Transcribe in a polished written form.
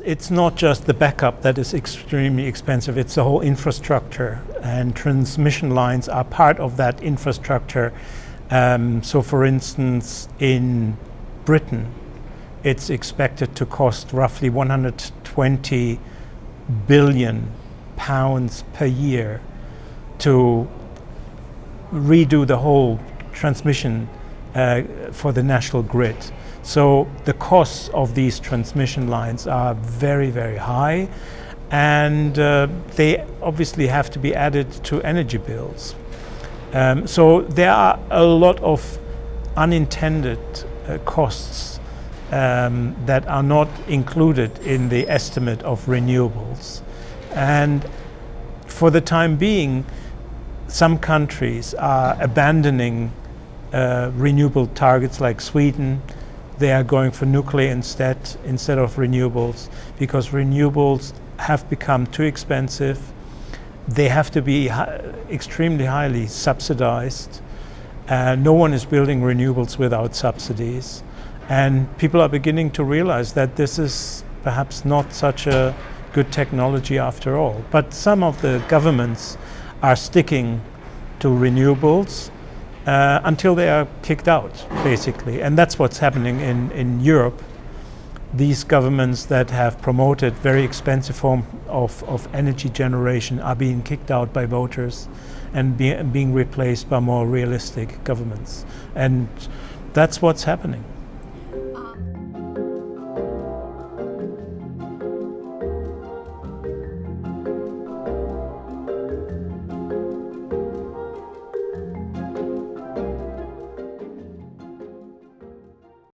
It's not just the backup that is extremely expensive, it's the whole infrastructure, and transmission lines are part of that infrastructure. So for instance, in Britain, it's expected to cost roughly 120 billion pounds per year to redo the whole transmission for the national grid. So the costs of these transmission lines are very, very high, and they obviously have to be added to energy bills. So there are a lot of unintended costs that are not included in the estimate of renewables. And for the time being, some countries are abandoning renewable targets, like Sweden. They are going for nuclear instead of renewables, because renewables have become too expensive. They have to be extremely highly subsidized. No one is building renewables without subsidies. And people are beginning to realize that this is perhaps not such a good technology after all. But some of the governments are sticking to renewables until they are kicked out, basically. And that's what's happening in Europe. These governments that have promoted very expensive form of energy generation are being kicked out by voters and being replaced by more realistic governments. And that's what's happening.